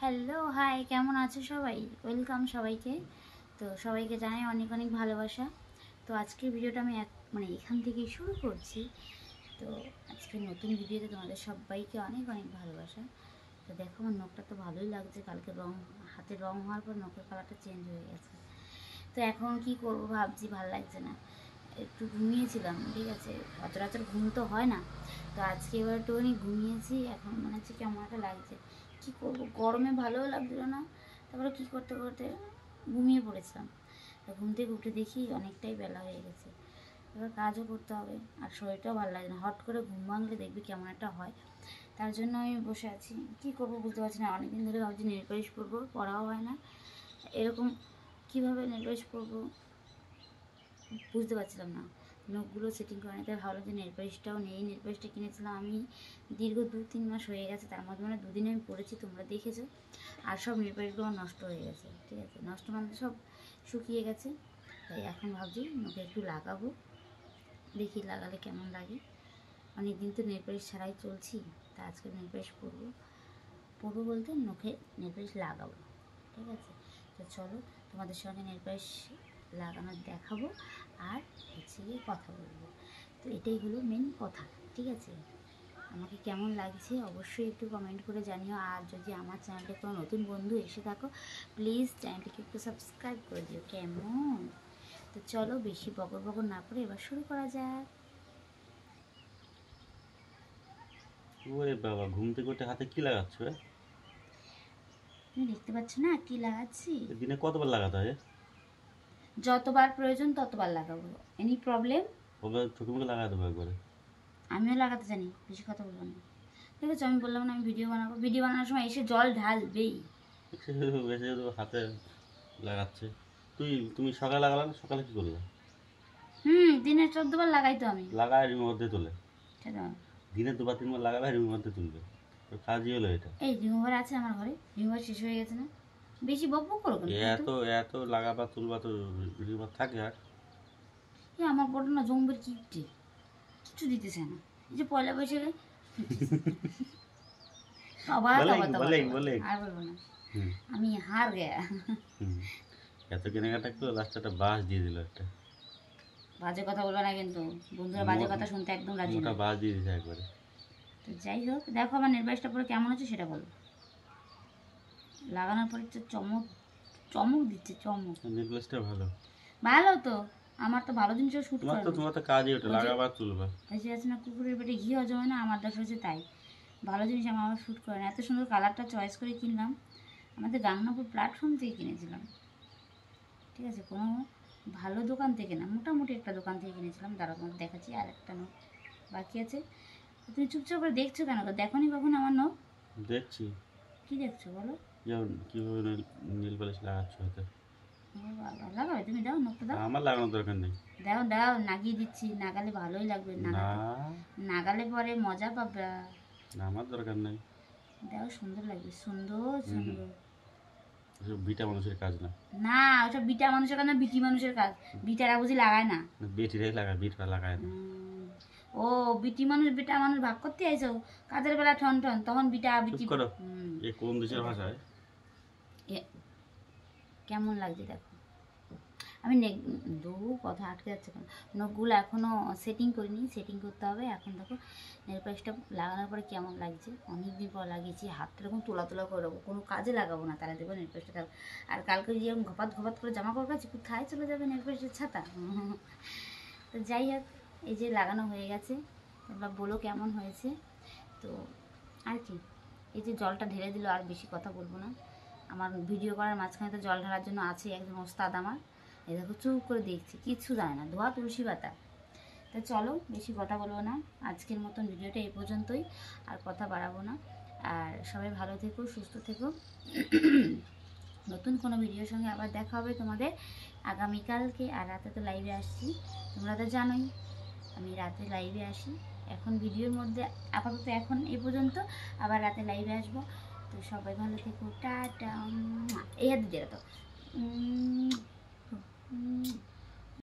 Hello hi, কেমন আছো সবাই? ওয়েলকাম সবাইকে। তো সবাইকে জানাই অনেক অনেক ভালোবাসা। তো আজকের ভিডিওটা আমি এখান থেকেই শুরু করছি। তো আজকে নতুন ভিডিওতে তোমাদের সবাইকে অনেক অনেক ভালোবাসা। তো দেখো, আমার নখটা তো ভালোই লাগছে। কালকে হাতে রং হওয়ার পর নখের কালারটা চেঞ্জ হয়ে গেছে। তো এখন কি করব ভাবছি, ভালো লাগছে না। একটু ঘুমিয়েছিলাম, ঠিক আছে, সচরাচর ঘুম তো হয় না। তো আজকে এবার একটুখানি ঘুমিয়েছি, এখন মনে হচ্ছে কেমন একটা লাগছে। কী করবো, গরমে ভালোও লাগছিল না। তারপরে কী করতে করতে ঘুমিয়ে পড়েছিলাম। তো ঘুম থেকে উঠে দেখি অনেকটাই বেলা হয়ে গেছে। এবার কাজও করতে হবে, আর শরীরটাও ভালো লাগে না। হট করে ঘুম ভাঙলে দেখবি কেমন একটা হয়। তার জন্য আমি বসে আছি, কী করবো বুঝতে পারছি না। অনেকদিন ধরে ভাবছি নেল পালিশ করবো, পড়াও হয় না। এরকম কীভাবে নেল পালিশ করবো বুঝতে পারছিলাম না। নখগুলো সেটিং করে নিতে ভালো, যে নেল পালিশটাও নেই। নেল পালিশটা কিনেছিলাম আমি দীর্ঘ 2-3 মাস হয়ে গেছে। তার মধ্যে 2 দিন আমি পরেছি, তোমরা দেখেছো। আর সব নেল পালিশগুলো নষ্ট হয়ে গেছে, ঠিক আছে, নষ্ট মানে সব শুকিয়ে গেছে। তাই এখন ভাবছি নখে একটু লাগাবো, দেখি লাগালে কেমন লাগে। অনেক দিন তো নেল পালিশ ছাড়াই চলছি, তা আজকে নেল পালিশ পরবো বলতে নখে নেল পালিশ লাগাবো, ঠিক আছে। তো চলো, তোমাদের সঙ্গে নেল পালিশ লাগানো দেখাবো, আর গিয়ে কথা বলবো। তো এটাই হলো মেন কথা, ঠিক আছে। আমাকে কেমন লাগছে অবশ্যই একটু কমেন্ট করে জানিও। আর যদি আমার চ্যানেলে কোনো নতুন বন্ধু এসে থাকো, প্লিজ চ্যানেলটিকে একটু সাবস্ক্রাইব করে দিও, কেমন। তো চলো, বেশি বকর বকর না করে এবার শুরু করা যাক। ওরে বাবা, ঘুম থেকে উঠে হাতে কি লাগাচ্ছ? তুমি দেখতে পাচ্ছ না কি লাগাচ্ছি? দিনে কতবার লাগাতে হয়? যতবার প্রয়োজন ততবার লাগাবো। Any problem? ওবার চোখে মুখে লাগাতে দেবো একবারে। আমিও লাগাতে জানি, বেশি কথা বলবো না, ঠিক আছে। আমি বললাম না আমি ভিডিও বানাবো, ভিডিও বানানোর সময় এসে জল ঢালবেই। বেশি হাতে লাগাচ্ছে। তুমি সকালে লাগালে না? সকালে কি করলে? দিনে 14 বার লাগাই তো আমি। লাগায় রুমের মধ্যে তোলে। সেটা দিনে 2-3 বার লাগাবে, রুমের মধ্যে তুলবে। তো কাজই হলো এটা। এই রিমুভার আছে আমার ঘরে, রিমুভার শেষ হয়ে গেছে না। বেশি বকবক করো কেন এত এত লাগাবা তুলবা তো রিমোট থাকে আর। আমার বড় না জম্বের কিপটে, কিছু দিতেছে না। এই যে পয়লা বৈশাখে তবা তবা তবা বলে তবা, বলে আর বলবো না, আমি হার গেয়া। এত কেনাকাটা করে লাস্টে একটা বাস দিয়ে দিল একটা। বাজে কথা বলবে না কিন্তু, বন্ধুরা বাজে কথা শুনতে একদম রাজি না। ওটা বাস দিয়ে দিয়েছে একবারে। তো যাই হোক, দেখো আমার নেলপালিশটা পরে কেমন হচ্ছে সেটা বলো। লাগানোর পরে তো চমক চমক দিচ্ছে, চমক। নেকলেসটা ভালো। ভালো তো, আমার তো ভালো জিনিসও শ্যুট করে না। তোমার তো কাজই ওটা, লাগাবা তুলবা। বেশি আছে না, কুকুরের পেটে ঘি হজম হয় না, আমার দশা হচ্ছে তাই। ভালো জিনিস আমার শ্যুট করে না। এত সুন্দর কালারটা চয়েস করে কিনলাম, আমাদের গাংনাপুর প্ল্যাটফর্ম থেকে কিনেছিলাম, ঠিক আছে, কোনো ভালো দোকান থেকে না, মোটামুটি একটা দোকান থেকে কিনেছিলাম। দাঁড়া তোমাকে দেখাচ্ছি, আর একটা নোট বাকি আছে। তুমি চুপচাপ করে দেখছো কেন? দেখো নি কখন আমার নোট? দেখছি। কি দেখছো বলো? যেমন কীভাবে নীল পালিশ লাগাচ্ছ হয়তো। বাবা, লাগাবে তুমি, দাও নোটটা দাও। আমার লাগানোর দরকার নেই। দাও দাও, নাগিয়ে দিচ্ছি, নাগালে ভালোই লাগবে। না, নাগালে পরে মজা পাবে। না আমার দরকার নেই। দাও, সুন্দর লাগবে, সুন্দর সুন্দর। ওসব বিটা মানুষের কাজ না। না, ওটা বিটা মানুষের কাজ না, বিটি মানুষের কাজ। বিটারা বুঝি লাগায় না। বেটিরাই লাগায়, বিটরা লাগায় না। ও, বিটি মানুষ বিটা মানুষ ভাগ করতে আইছো? কাজের বেলা ঠন ঠন, তখন বিটা বিটি। করো। এ কোন দেশের ভাষায়? কেমন লাগছে দেখো। আমি কথা আটকে যাচ্ছে কেন, নখগুলো এখনও সেটিং করিনি, সেটিং করতে হবে। এখন দেখো নেল পালিশটা লাগানোর পরে কেমন লাগছে। অনেকদিন পর লাগিয়েছি, হাতটা এরকম তোলা তোলা করে রাখবো, কোনো কাজে লাগাবো না, তাহলে দেখবো নেল পালিশটা থাকবে। আর কালকে যেরকম ঘপাত ঘপাত করে জামা কাপড় কাছে কোথায় চলে যাবে নেল পালিশের ছাতা। তো যাই হোক, এই যে লাগানো হয়ে গেছে, তোমরা বলো কেমন হয়েছে। তো আর কি, এই যে জলটা ঢেলে দিল, আর বেশি কথা বলবো না। আমার ভিডিও করার মাঝখানে তো জল ঢালার জন্য আছে একজন ওস্তাদ আমার। এই দেখো চুপ করে দেখছি, কিচ্ছু যায় না, ধোয়া তুলসী পাতা। তো চলো, বেশি কথা বলবো না, আজকের মতন ভিডিওটা এই পর্যন্তই, আর কথা বাড়াবো না। আর সবাই ভালো থেকো, সুস্থ থেকো। নতুন কোনো ভিডিওর সঙ্গে আবার দেখা হবে তোমাদের আগামীকালকে। আর রাতে তো লাইভে আসছি, তোমরা তো জানোই আমি রাতে লাইভে আসি। এখন ভিডিওর মধ্যে আপাতত এখন এই পর্যন্ত, আবার রাতে লাইভে আসবো। তো সবাই ভালো থেকো, টাটা। এই হাত দিয়ে তো